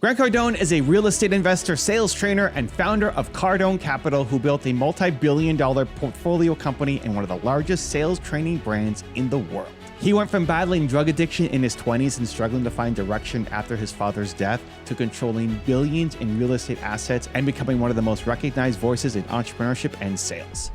Grant Cardone is a real estate investor, sales trainer, and founder of Cardone Capital, who built a multi-billion-dollar portfolio company and one of the largest sales training brands in the world. He went from battling drug addiction in his 20s and struggling to find direction after his father's death to controlling billions in real estate assets and becoming one of the most recognized voices in entrepreneurship and sales.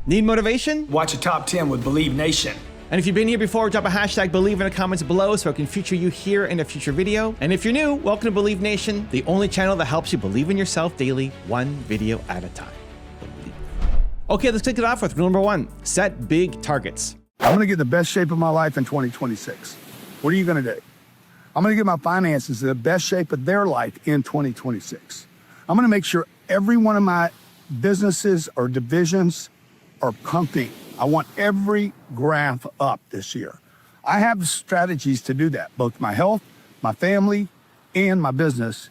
Need motivation? Watch a top 10 with Believe Nation. And if you've been here before, drop a hashtag Believe in the comments below so I can feature you here in a future video. And if you're new, welcome to Believe Nation, the only channel that helps you believe in yourself daily, one video at a time. Okay, let's kick it off with rule number 1, set big targets. I'm gonna get in the best shape of my life in 2026. What are you gonna do? I'm gonna get my finances in the best shape of their life in 2026. I'm gonna make sure every one of my businesses or divisions are pumping. I want every graph up this year. I have the strategies to do that, both my health, my family, and my business.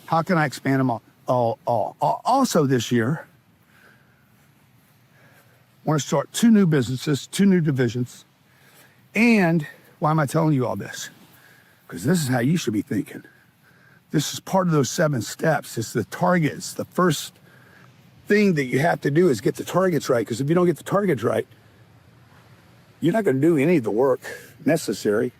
How can I expand them all? Also this year, I want to start 2 new businesses, 2 new divisions. And why am I telling you all this? Because this is how you should be thinking. This is part of those 7 steps. It's the targets. The first thing that you have to do is get the targets right, because if you don't get the targets right, you're not going to do any of the work necessary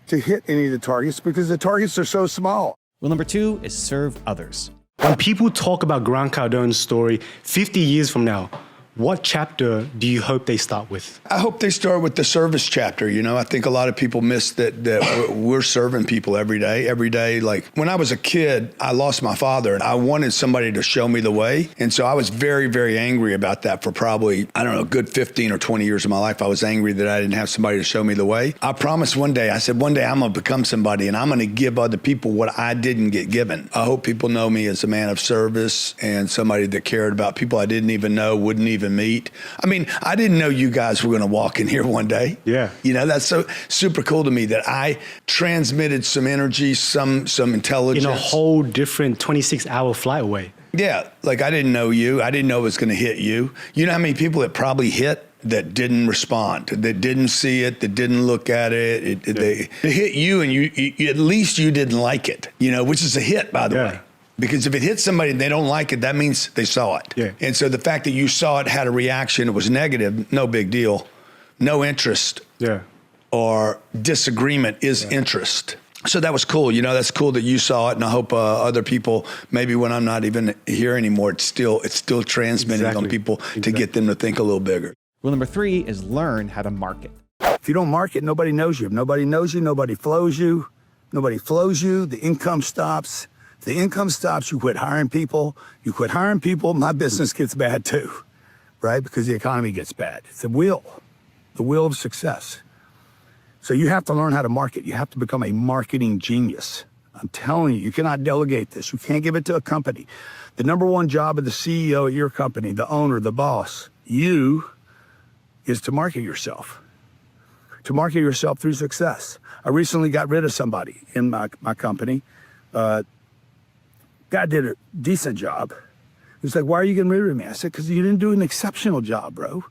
to hit any of the targets, because the targets are so small. Rule number 2 is serve others. When people talk about Grant Cardone's story 50 years from now, what chapter do you hope they start with? I hope they start with the service chapter. You know, I think a lot of people miss that we're serving people every day. Like when I was a kid, I lost my father and I wanted somebody to show me the way. And so I was very, very angry about that for probably, I don't know, a good 15 or 20 years of my life. I was angry that I didn't have somebody to show me the way. I promised one day, I said, one day I'm going to become somebody and I'm going to give other people what I didn't get given. I hope people know me as a man of service and somebody that cared about people I didn't even know, wouldn't even meet. I mean, I didn't know you guys were going to walk in here one day. Yeah. You know, that's so super cool to me that I transmitted some energy, some intelligence. In a whole different 26-hour flight away. Yeah. Like I didn't know you. I didn't know it was going to hit you. You know how many people it probably hit that didn't respond, that didn't see it, that didn't look at it. They hit you and you at least you didn't like it, you know, which is a hit, by the way. Because if it hits somebody and they don't like it, that means they saw it. Yeah. And so the fact that you saw it, had a reaction, it was negative, no big deal. No interest or disagreement is interest. So that was cool. You know, that's cool that you saw it. And I hope other people, maybe when I'm not even here anymore, it's still transmitting on people to get them to think a little bigger. Rule number 3 is learn how to market. If you don't market, nobody knows you. If nobody knows you, nobody flows you. Nobody flows you, the income stops. If the income stops, you quit hiring people. You quit hiring people, my business gets bad too, right? Because the economy gets bad. It's the wheel of success. So you have to learn how to market. You have to become a marketing genius. I'm telling you, you cannot delegate this. You can't give it to a company. The number 1 job of the CEO at your company, the owner, the boss, is to market yourself. To market yourself through success. I recently got rid of somebody in my company. Guy did a decent job. He was like, why are you getting rid of me? I said, because you didn't do an exceptional job, bro.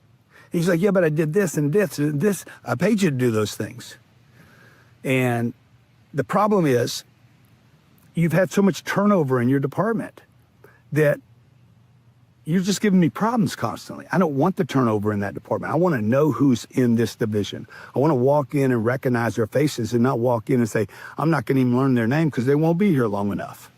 He's like, yeah, but I did this and this and this. I paid you to do those things. And the problem is you've had so much turnover in your department that you're just giving me problems constantly. I don't want the turnover in that department. I want to know who's in this division. I want to walk in and recognize their faces and not walk in and say, I'm not going to even learn their name because they won't be here long enough.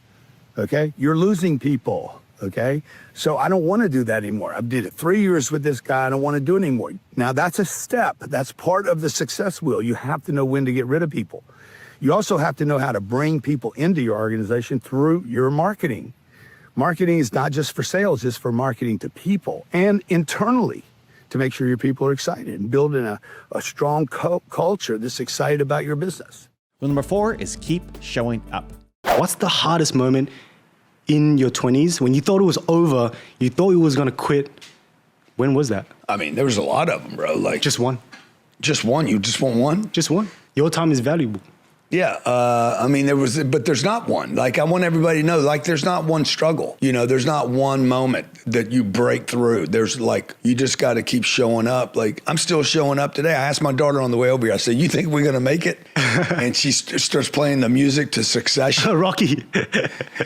Okay? You're losing people. Okay? So I don't want to do that anymore. I did it 3 years with this guy. I don't want to do it anymore. Now that's a step. That's part of the success wheel. You have to know when to get rid of people. You also have to know how to bring people into your organization through your marketing. Marketing is not just for sales, it's for marketing to people and internally to make sure your people are excited and building a strong culture that's excited about your business. Rule number 4 is keep showing up. What's the hardest moment in your 20s when you thought it was over, you thought you was going to quit? When was that? I mean, there was a lot of them, bro. Like just one. Just one? You just want one? Just one. Your time is valuable. Yeah, I mean, but there's not one. Like, I want everybody to know, like, there's not one struggle. You know, there's not one moment that you break through. There's like, you just got to keep showing up. Like, I'm still showing up today. I asked my daughter on the way over here, I said, you think we're going to make it? And she starts playing the music to Succession. Rocky.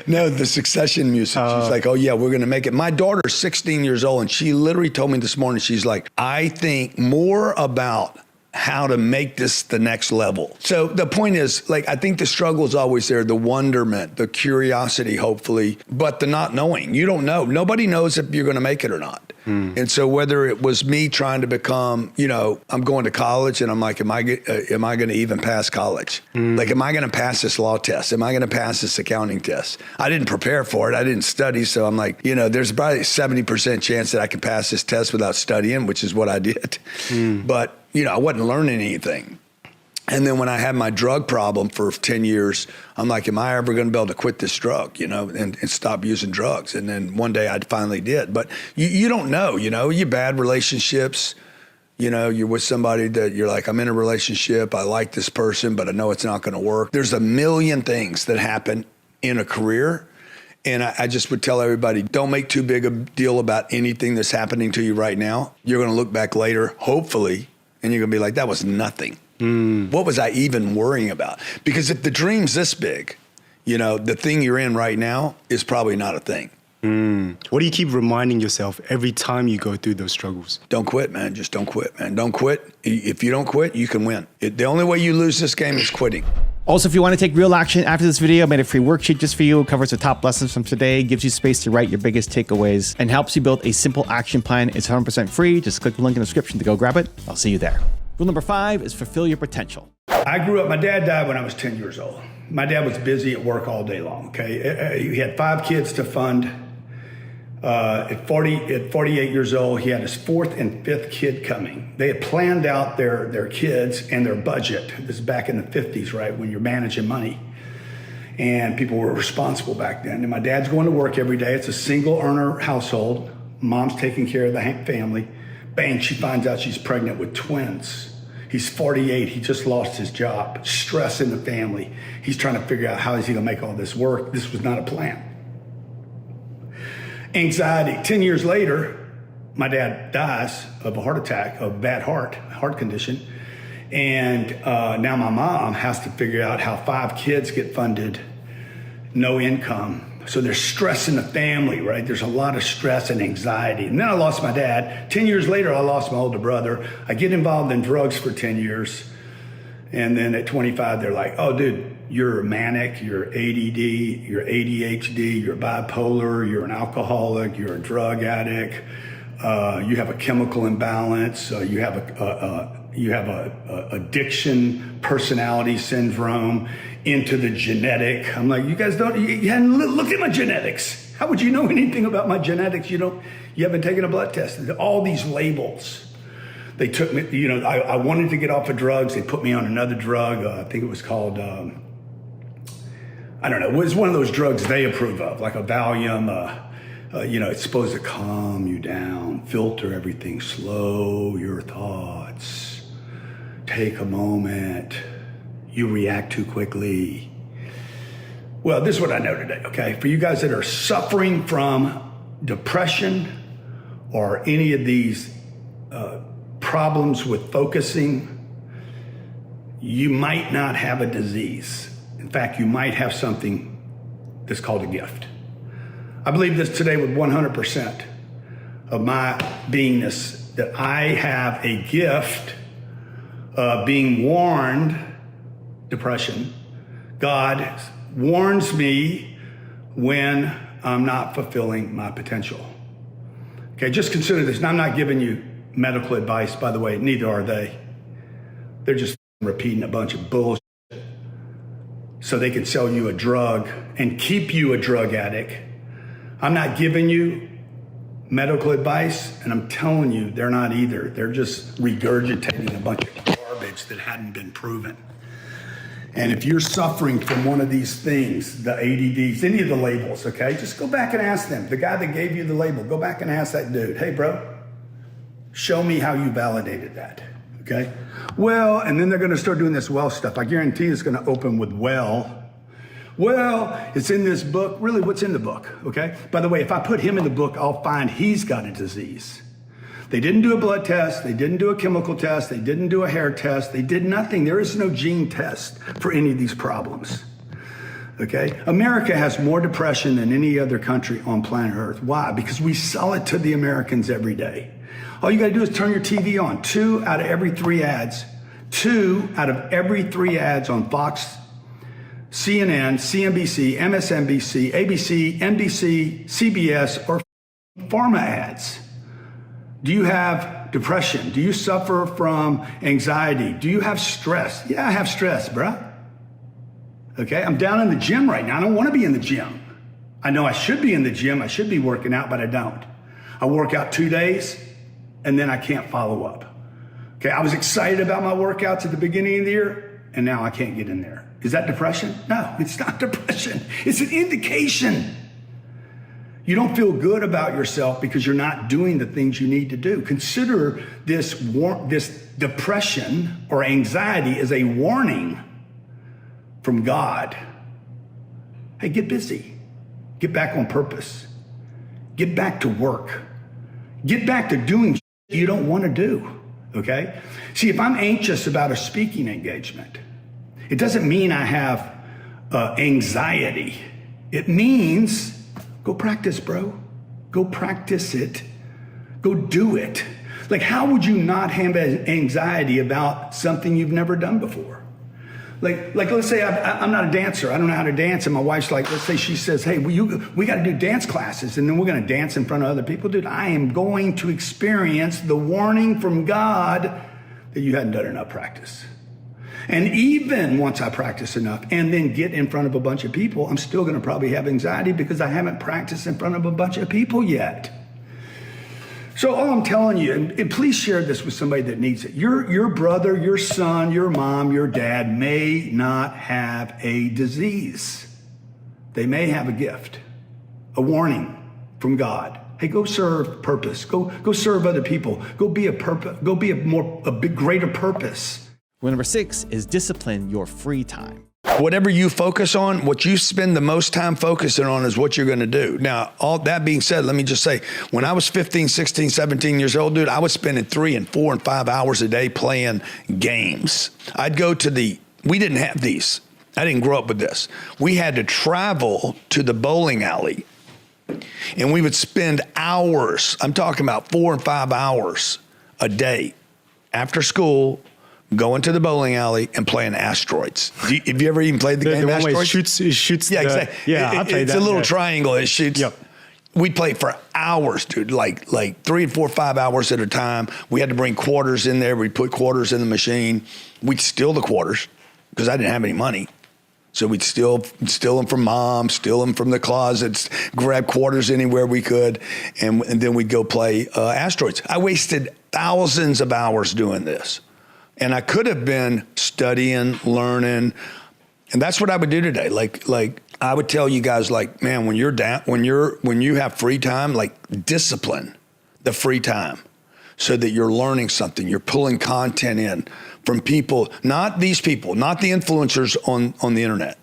No, the Succession music. She's like, oh, yeah, we're going to make it. My daughter's 16 years old, and she literally told me this morning, she's like, I think more about how to make this the next level. So the point is, like, I think the struggle is always there, the wonderment, the curiosity, hopefully, but the not knowing. You don't know. Nobody knows if you're going to make it or not. And so whether it was me trying to become, you know, I'm going to college and I'm like, am I going to even pass college? Like, am I going to pass this law test? Am I going to pass this accounting test? I didn't prepare for it. I didn't study. So I'm like, you know, there's probably a 70% chance that I can pass this test without studying, which is what I did. But, you know, I wasn't learning anything. And then when I had my drug problem for 10 years, I'm like, am I ever going to be able to quit this drug, you know, and stop using drugs? And then one day I finally did. But you don't know, you know, you bad relationships, you know, you're with somebody that you're like, I'm in a relationship, I like this person, but I know it's not going to work. There's a million things that happen in a career. And I just would tell everybody, don't make too big a deal about anything that's happening to you right now. You're going to look back later, hopefully, and you're going to be like, that was nothing. What was I even worrying about? Because if the dream's this big, you know, the thing you're in right now is probably not a thing. What do you keep reminding yourself every time you go through those struggles? Don't quit, man. Just don't quit, man. Don't quit. If you don't quit, you can win. The only way you lose this game is quitting. Also, if you want to take real action after this video, I made a free worksheet just for you. It covers the top lessons from today, gives you space to write your biggest takeaways, and helps you build a simple action plan. It's 100% free. Just click the link in the description to go grab it. I'll see you there. Rule number 5 is fulfill your potential. I grew up, my dad died when I was 10 years old. My dad was busy at work all day long, okay? He had 5 kids to fund. At 48 years old, he had his 4th and 5th kid coming. They had planned out their kids and their budget. This is back in the 50s, right, when you're managing money. And people were responsible back then. And my dad's going to work every day. It's a single earner household. Mom's taking care of the family. Bang, she finds out she's pregnant with twins. He's 48, he just lost his job. Stress in the family. He's trying to figure out how is he gonna make all this work. This was not a plan. Anxiety. 10 years later, my dad dies of a heart attack, of bad heart condition. And now my mom has to figure out how 5 kids get funded, no income. So there's stress in the family, right? There's a lot of stress and anxiety. And then I lost my dad. 10 years later, I lost my older brother. I get involved in drugs for 10 years. And then at 25, they're like, oh, dude, you're manic, you're ADD, you're ADHD, you're bipolar, you're an alcoholic, you're a drug addict, you have a chemical imbalance, you have a addiction personality syndrome into the genetic. I'm like, you guys you hadn't looked at my genetics. How would you know anything about my genetics? You haven't taken a blood test. All these labels. They took me, you know, I wanted to get off of drugs. They put me on another drug. I think it was called, I don't know. It was one of those drugs they approve of, like a Valium. You know, it's supposed to calm you down, filter everything, slow your thoughts, take a moment. You react too quickly. Well, this is what I know today, okay? For you guys that are suffering from depression or any of these problems with focusing, you might not have a disease. In fact, you might have something that's called a gift. I believe this today with 100% of my beingness, that I have a gift of being warned. Depression. God warns me when I'm not fulfilling my potential. Okay, just consider this. And I'm not giving you medical advice, by the way, neither are they. They're just repeating a bunch of bullshit so they can sell you a drug and keep you a drug addict. I'm not giving you medical advice, and I'm telling you, they're not either. They're just regurgitating a bunch of garbage that hadn't been proven. And if you're suffering from one of these things, the ADDs, any of the labels, okay, just go back and ask them. The guy that gave you the label, go back and ask that dude, hey, bro, show me how you validated that, Okay? Well, and then they're going to start doing this well stuff. I guarantee it's going to open with well. Well, it's in this book. Really, what's in the book? Okay? By the way, if I put him in the book, I'll find he's got a disease. They didn't do a blood test. They didn't do a chemical test. They didn't do a hair test. They did nothing. There is no gene test for any of these problems. Okay? America has more depression than any other country on planet Earth. Why? Because we sell it to the Americans every day. All you got to do is turn your TV on. 2 out of every 3 ads. 2 out of every 3 ads on Fox, CNN, CNBC, MSNBC, ABC, NBC, CBS, or pharma ads. Do you have depression? Do you suffer from anxiety? Do you have stress? Yeah, I have stress, bruh. Okay, I'm down in the gym right now. I don't want to be in the gym. I know I should be in the gym. I should be working out, but I don't. I work out 2 days, and then I can't follow up. Okay, I was excited about my workouts at the beginning of the year, and now I can't get in there. Is that depression? No, it's not depression. It's an indication. You don't feel good about yourself because you're not doing the things you need to do. Consider this depression or anxiety as a warning from God. Hey, get busy. Get back on purpose. Get back to work. Get back to doing shit you don't want to do, okay? See, if I'm anxious about a speaking engagement, it doesn't mean I have anxiety. It means go practice, bro. Go practice it. Go do it. Like, how would you not have anxiety about something you've never done before? Like let's say I'm not a dancer. I don't know how to dance. And my wife's like, let's say she says, hey, we got to do dance classes. And then we're going to dance in front of other people. Dude, I am going to experience the warning from God that you hadn't done enough practice. And even once I practice enough and then get in front of a bunch of people, I'm still going to probably have anxiety because I haven't practiced in front of a bunch of people yet. So all I'm telling you, and please share this with somebody that needs it. Your brother, your son, your mom, your dad may not have a disease. They may have a gift, a warning from God. Hey, go serve purpose. Go serve other people. Go be a greater purpose. Well, number 6 is discipline your free time. Whatever you focus on, what you spend the most time focusing on is what you're going to do. Now, all that being said, let me just say, when I was 15, 16, 17 years old, dude, I was spending 3 and 4 and 5 hours a day playing games. I'd go to we didn't have these. I didn't grow up with this. We had to travel to the bowling alley, and we would spend hours, I'm talking about 4 and 5 hours a day after school, going to the bowling alley and playing Asteroids. Have you ever even played the game Asteroids? It shoots. Yeah, exactly. Yeah, I played it's that. a little triangle. It shoots. Yep. We'd play for hours, dude, like 3 and 4, 5 hours at a time. We had to bring quarters in there. We'd put quarters in the machine. We'd steal the quarters because I didn't have any money. So we'd steal them from mom, steal them from the closets, grab quarters anywhere we could, and then we'd go play Asteroids. I wasted thousands of hours doing this. And I could have been studying, learning, and that's what I would do today. Like I would tell you guys, like, man, when you have free time, like, discipline the free time so that you're learning something, you're pulling content in from people, not these people, not the influencers on the internet,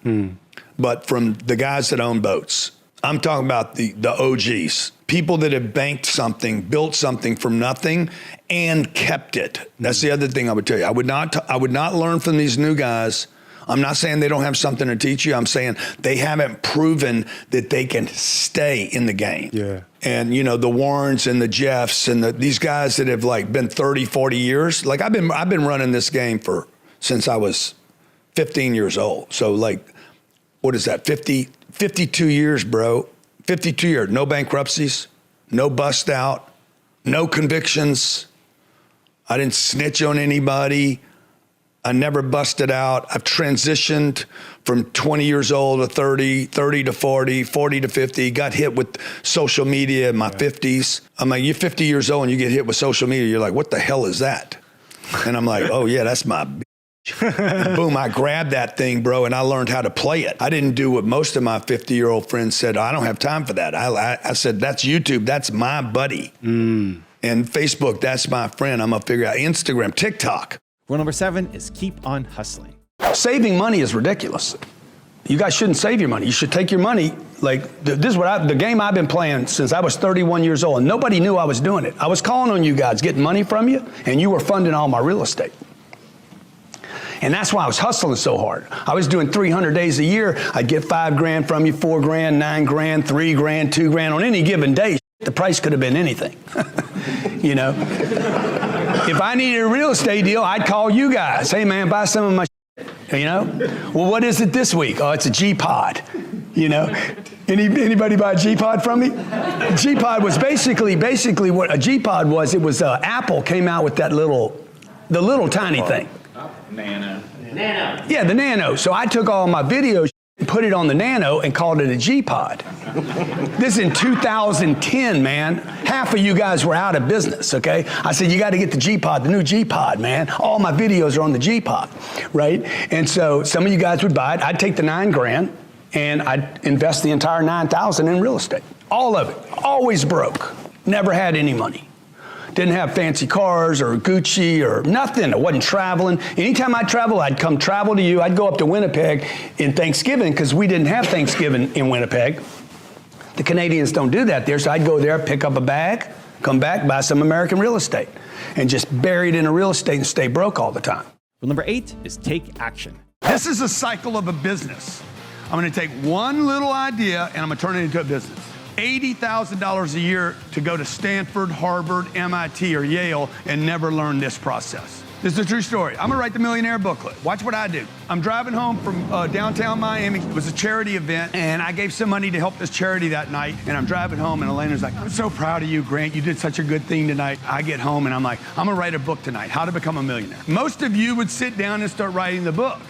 but from the guys that own boats. I'm talking about the OGs, people that have banked something, built something from nothing, and kept it. That's the other thing I would tell you. I would not learn from these new guys. I'm not saying they don't have something to teach you. I'm saying they haven't proven that they can stay in the game. Yeah. And, you know, the Warrens and the Jeffs and these guys that have, like, been 30, 40 years. Like, I've been running this game since I was 15 years old. So, like, what is that, 52 years, bro. 52 years. No bankruptcies, no bust out, no convictions. I didn't snitch on anybody. I never busted out. I've transitioned from 20 years old to 30, 30 to 40, 40 to 50, got hit with social media in my 50s. I'm like, you're 50 years old and you get hit with social media. You're like, what the hell is that? And I'm like, oh yeah, that's my boom, I grabbed that thing, bro, and I learned how to play it. I didn't do what most of my 50-year-old friends said. I don't have time for that. I said, that's YouTube. That's my buddy. And Facebook, that's my friend. I'm going to figure out Instagram, TikTok. Rule number 7 is keep on hustling. Saving money is ridiculous. You guys shouldn't save your money. You should take your money. Like, this is what the game I've been playing since I was 31 years old, and nobody knew I was doing it. I was calling on you guys, getting money from you, and you were funding all my real estate. And that's why I was hustling so hard. I was doing 300 days a year. I'd get $5,000 from you, $4,000, $9,000, $3,000, $2,000 on any given day. The price could have been anything, you know. If I needed a real estate deal, I'd call you guys. Hey, man, buy some of my you know. Well, what is it this week? Oh, it's a G-Pod, you know. Anybody buy a G-Pod from me? G-Pod was basically what a G-Pod was. It was Apple came out with the little tiny thing. Nano. Yeah, the Nano. So I took all my videos, put it on the Nano, and called it a G-Pod. This is in 2010, man. Half of you guys were out of business, okay? I said, you got to get the G-Pod, the new G-Pod, man. All my videos are on the G-Pod, right? And so some of you guys would buy it. I'd take the $9,000 and I'd invest the entire $9,000 in real estate. All of it. Always broke. Never had any money. Didn't have fancy cars or Gucci or nothing. I wasn't traveling. Anytime I'd travel, I'd come travel to you. I'd go up to Winnipeg in Thanksgiving because we didn't have Thanksgiving in Winnipeg. The Canadians don't do that there, so I'd go there, pick up a bag, come back, buy some American real estate, and just bury it in a real estate and stay broke all the time. Rule number 8 is take action. This is a cycle of a business. I'm going to take one little idea and I'm going to turn it into a business. $80,000 a year to go to Stanford, Harvard, MIT, or Yale and never learn this process. This is a true story. I'm gonna write the Millionaire booklet. Watch what I do. I'm driving home from downtown Miami. It was a charity event, and I gave some money to help this charity that night, and I'm driving home, and Elena's like, I'm so proud of you, Grant. You did such a good thing tonight. I get home, and I'm like, I'm gonna write a book tonight, How to Become a Millionaire. Most of you would sit down and start writing the book.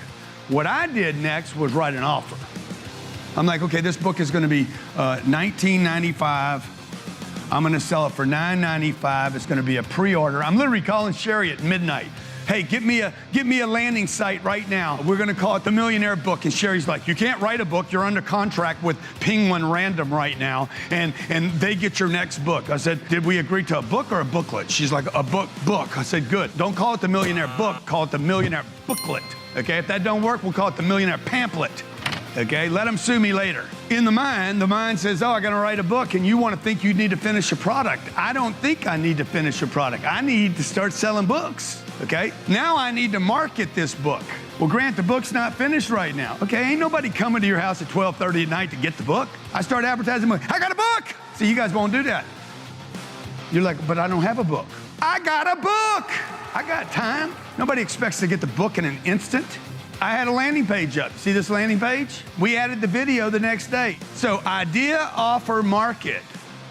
What I did next was write an offer. I'm like, okay, this book is gonna be $19.95. I'm gonna sell it for $9.95. It's gonna be a pre-order. I'm literally calling Sherry at midnight. Hey, get me a landing site right now. We're gonna call it the Millionaire Book. And Sherry's like, you can't write a book. You're under contract with Penguin Random right now, and they get your next book. I said, did we agree to a book or a booklet? She's like, a book. I said, good. Don't call it the Millionaire Book. Call it the Millionaire Booklet. Okay, if that don't work, we'll call it the Millionaire Pamphlet. Okay, let them sue me later. In the mind says, oh, I'm gonna write a book, and you wanna think you need to finish a product. I don't think I need to finish a product. I need to start selling books, okay? Now I need to market this book. Well, Grant, the book's not finished right now. Okay, ain't nobody coming to your house at 12:30 at night to get the book. I start advertising, I got a book! See, you guys won't do that. You're like, but I don't have a book. I got a book! I got time. Nobody expects to get the book in an instant. I had a landing page up. See this landing page? We added the video the next day. So idea, offer, market.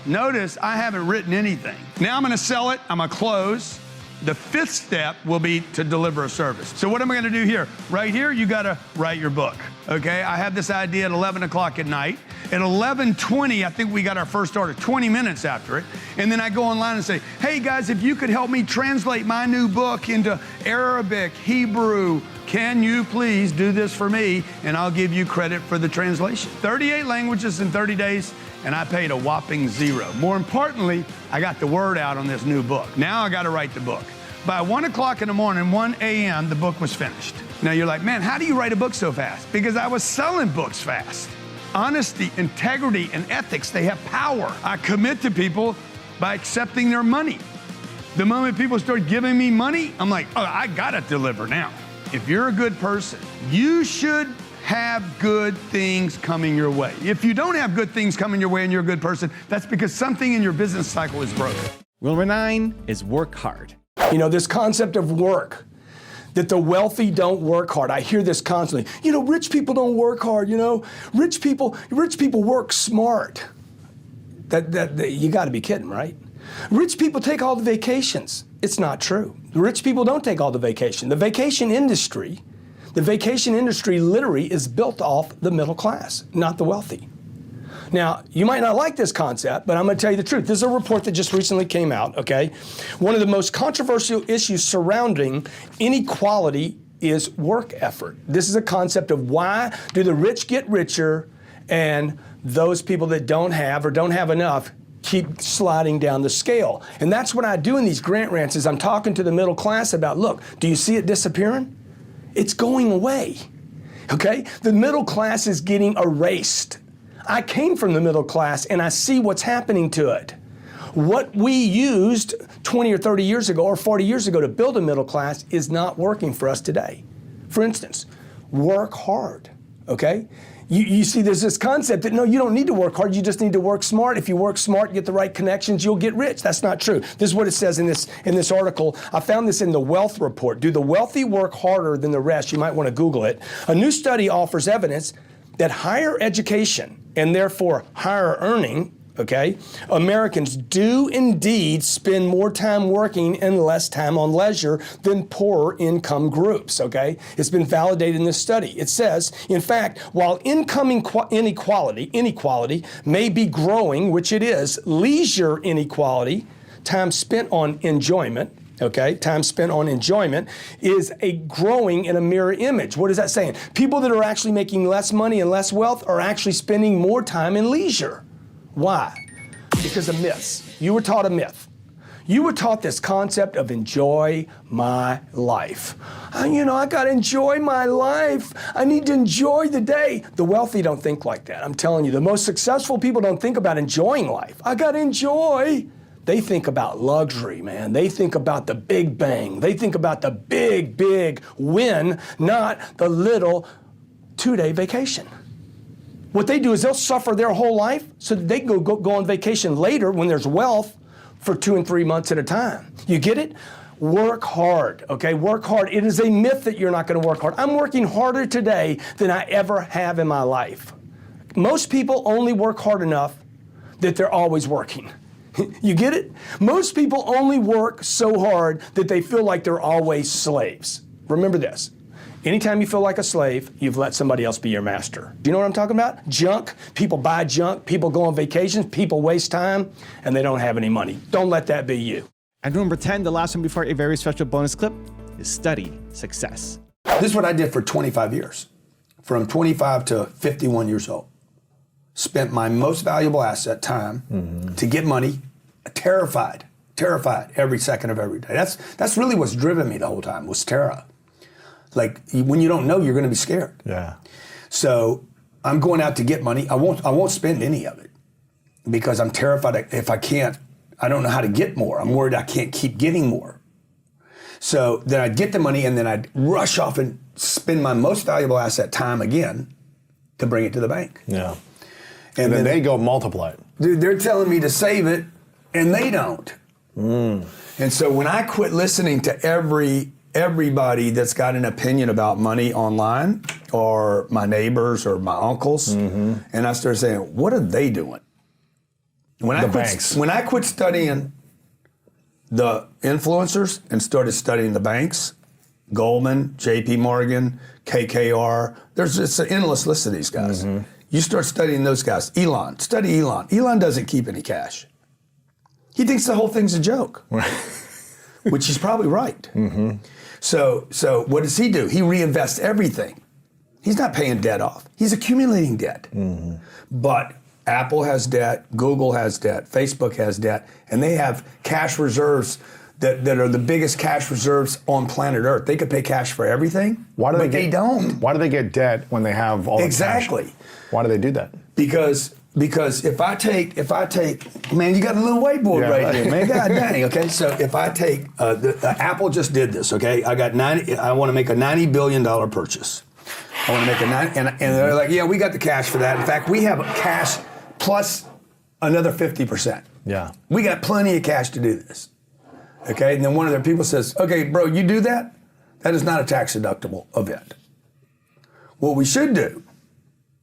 Notice I haven't written anything. Now I'm gonna sell it, I'm gonna close. The 5th step will be to deliver a service. So what am I gonna do here? Right here, you gotta write your book, okay? I have this idea at 11 o'clock at night. At 11:20, I think we got our first order, 20 minutes after it. And then I go online and say, hey guys, if you could help me translate my new book into Arabic, Hebrew, can you please do this for me? And I'll give you credit for the translation. 38 languages in 30 days, and I paid a whopping $0. More importantly, I got the word out on this new book. Now I got to write the book. By 1 o'clock in the morning, 1 a.m., the book was finished. Now you're like, man, how do you write a book so fast? Because I was selling books fast. Honesty, integrity, and ethics, they have power. I commit to people by accepting their money. The moment people start giving me money, I'm like, oh, I got to deliver now. If you're a good person, you should have good things coming your way. If you don't have good things coming your way and you're a good person, that's because something in your business cycle is broken. Rule number 9 is work hard. You know, this concept of work, that the wealthy don't work hard. I hear this constantly. You know, rich people don't work hard, you know. Rich people work smart. That you gotta be kidding, right? Rich people take all the vacations. It's not true. Rich people don't take all the vacation. The vacation industry literally is built off the middle class, not the wealthy. Now, you might not like this concept, but I'm gonna tell you the truth. This is a report that just recently came out, okay? One of the most controversial issues surrounding inequality is work effort. This is a concept of why do the rich get richer and those people that don't have or don't have enough keep sliding down the scale. And that's what I do in these grant rants is I'm talking to the middle class about, look, do you see it disappearing? It's going away, okay? The middle class is getting erased. I came from the middle class and I see what's happening to it. What we used 20 or 30 years ago or 40 years ago to build a middle class is not working for us today. For instance, work hard, okay? You see there's this concept that no, you don't need to work hard, you just need to work smart. If you work smart, get the right connections, you'll get rich. That's not true. This is what it says in this article. I found this in the Wealth Report. Do the wealthy work harder than the rest? You might want to Google it. A new study offers evidence that higher education and therefore higher earning, okay, Americans do indeed spend more time working and less time on leisure than poorer income groups, okay? It's been validated in this study. It says, in fact, while income inequality may be growing, which it is, leisure inequality, time spent on enjoyment, okay, time spent on enjoyment is a growing in a mirror image. What is that saying? People that are actually making less money and less wealth are actually spending more time in leisure. Why? Because of myths. You were taught a myth. You were taught this concept of enjoy my life. I got to enjoy my life. I need to enjoy the day. The wealthy don't think like that. I'm telling you, the most successful people don't think about enjoying life. I got to enjoy. They think about luxury, man. They think about the big bang. They think about the big, big win, not the little 2-day vacation. What they do is they'll suffer their whole life so that they can go on vacation later when there's wealth for 2 and 3 months at a time. You get it? Work hard, okay? Work hard. It is a myth that you're not going to work hard. I'm working harder today than I ever have in my life. Most people only work hard enough that they're always working. You get it? Most people only work so hard that they feel like they're always slaves. Remember this. Anytime you feel like a slave, you've let somebody else be your master. Do you know what I'm talking about? Junk. People buy junk. People go on vacations. People waste time, and they don't have any money. Don't let that be you. And number 10, the last one before a very special bonus clip, is study success. This is what I did for 25 years, from 25 to 51 years old. Spent my most valuable asset, time, to get money, terrified every second of every day. That's really what's driven me the whole time, was terror. Like, when you don't know, you're going to be scared. Yeah. So I'm going out to get money. I won't spend any of it because I'm terrified if I don't know how to get more. I'm worried I can't keep getting more. So then I'd get the money and then I'd rush off and spend my most valuable asset, time, again, to bring it to the bank. Yeah. And then they go multiply it. Dude, they're telling me to save it and they don't. And so when I quit listening to everybody that's got an opinion about money online, or my neighbors or my uncles, and I started saying, what are they doing? When I quit studying the influencers and started studying the banks, Goldman, JP Morgan, KKR, there's just an endless list of these guys. You start studying those guys. Study Elon. Elon doesn't keep any cash. He thinks the whole thing's a joke, which he's probably right. So what does he do? He reinvests everything. He's not paying debt off. He's accumulating debt. But Apple has debt, Google has debt, Facebook has debt, and they have cash reserves that are the biggest cash reserves on planet Earth. They could pay cash for everything, but they don't. Why do they get debt when they have all the cash? Why do they do that? Because if I take, man, you got a little whiteboard right here, man. God dang. Okay, so if I take, Apple just did this. Okay, I want to make a $90 billion purchase. I want to make and they're like, yeah, we got the cash for that. In fact, we have cash plus another 50%. Yeah, we got plenty of cash to do this. Okay, and then one of their people says, okay, bro, you do that? That is not a tax deductible event. What we should do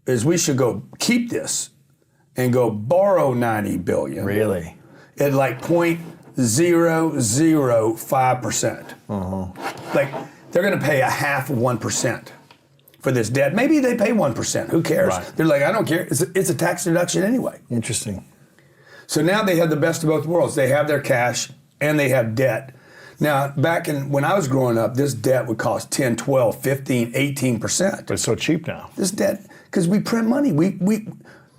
is we should go keep this and go borrow $90 billion. Really? At like 0.005%. Like, they're going to pay 0.5% for this debt. Maybe they pay 1%. Who cares? Right. They're like, I don't care. It's a tax deduction anyway. Interesting. So now they have the best of both worlds. They have their cash and they have debt. Now, when I was growing up, this debt would cost 10, 12, 15, 18%. But it's so cheap now. This debt, because we print money.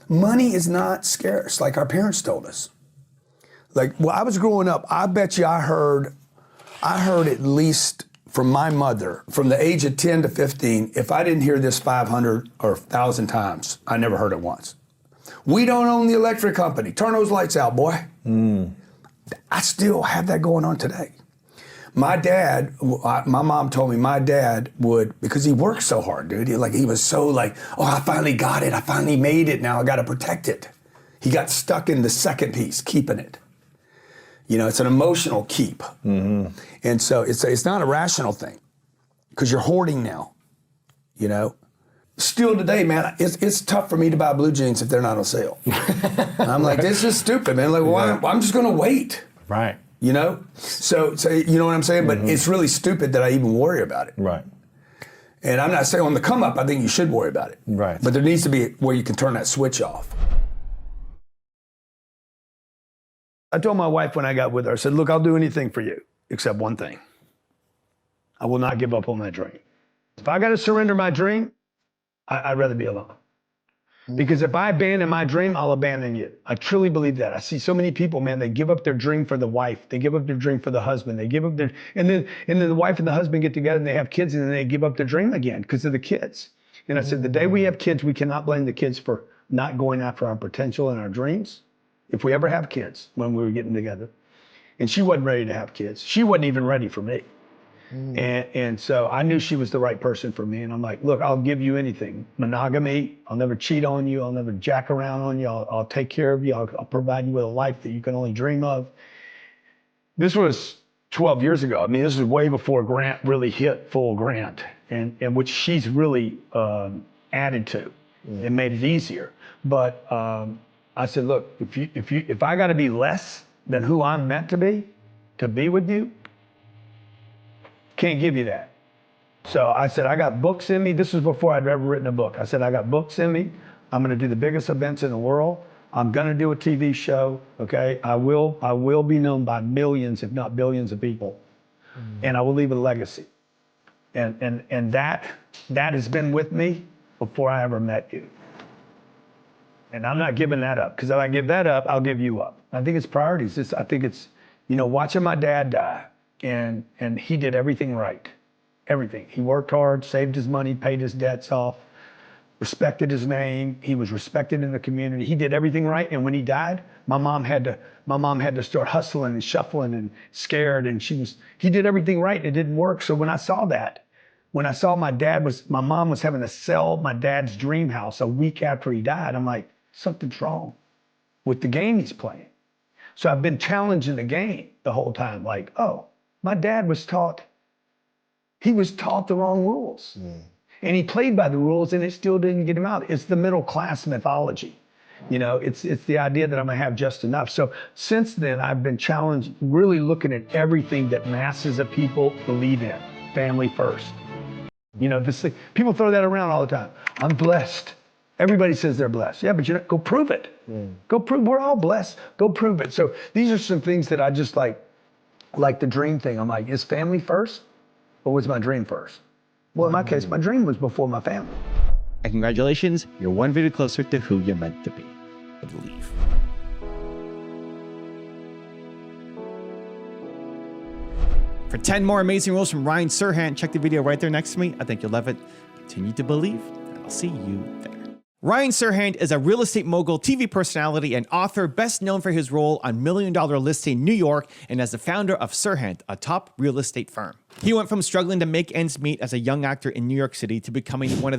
Money is not scarce like our parents told us. Like, well, I was growing up, I bet you I heard at least from my mother, from the age of 10 to 15, if I didn't hear this 500 or 1,000 times, I never heard it once. We don't own the electric company. Turn those lights out, boy. I still have that going on today. My dad, my mom told me my dad would, because he worked so hard, dude. He was so like, oh, I finally got it. I finally made it. Now I got to protect it. He got stuck in the second piece, keeping it. You know, it's an emotional keep. And so it's not a rational thing because you're hoarding now, you know. Still today, man, it's tough for me to buy blue jeans if they're not on sale. I'm like, this is stupid, man. Like, well, I'm just going to wait. Right. You know? So you know what I'm saying? But it's really stupid that I even worry about it. Right. And I'm not saying on the come up, I think you should worry about it. Right. But there needs to be where you can turn that switch off. I told my wife when I got with her, I said, look, I'll do anything for you except one thing. I will not give up on my dream. If I got to surrender my dream, I'd rather be alone. Because if I abandon my dream, I'll abandon you. I truly believe that. I see so many people, man, they give up their dream for the wife. They give up their dream for the husband. They give up their, and then the wife and the husband get together and they have kids and then they give up their dream again because of the kids. And I said, the day we have kids, we cannot blame the kids for not going after our potential and our dreams. If we ever have kids when we were getting together. And she wasn't ready to have kids. She wasn't even ready for me. And so I knew she was the right person for me. And I'm like, look, I'll give you anything. Monogamy, I'll never cheat on you. I'll never jack around on you. I'll take care of you. I'll provide you with a life that you can only dream of. This was 12 years ago. I mean, this was way before Grant really hit full Grant, and which she's really added to and made it easier. But I said, look, if I got to be less than who I'm meant to be with you, can't give you that. So I said, I got books in me. This was before I'd ever written a book. I said, I got books in me. I'm going to do the biggest events in the world. I'm going to do a TV show. Okay. I will be known by millions, if not billions of people. And I will leave a legacy. And that has been with me before I ever met you. And I'm not giving that up, because if I give that up, I'll give you up. I think it's priorities. I think it's, you know, watching my dad die, and he did everything right. Everything. He worked hard, saved his money, paid his debts off, respected his name. He was respected in the community. He did everything right. And when he died, my mom had to start hustling and shuffling and scared. And he did everything right and it didn't work. So when I saw my mom was having to sell my dad's dream house a week after he died, I'm like, something's wrong with the game he's playing. So I've been challenging the game the whole time. Like, oh, my dad was taught the wrong rules. And he played by the rules and it still didn't get him out. It's the middle class mythology. You know, it's the idea that I'm gonna have just enough. So since then, I've been challenged, really looking at everything that masses of people believe in. Family first. You know, this thing, people throw that around all the time. I'm blessed. Everybody says they're blessed. Yeah, but go prove it. Go prove, we're all blessed. Go prove it. So these are some things that I just like the dream thing. I'm like, is family first or was my dream first? Well, in my case, my dream was before my family. And congratulations, you're one video closer to who you're meant to be. I believe. For 10 more amazing rules from Ryan Serhant, check the video right there next to me. I think you'll love it. Continue to believe, and I'll see you there. Ryan Serhant is a real estate mogul, TV personality, and author best known for his role on $1 Million Listing New York and as the founder of Serhant, a top real estate firm. He went from struggling to make ends meet as a young actor in New York City to becoming one of the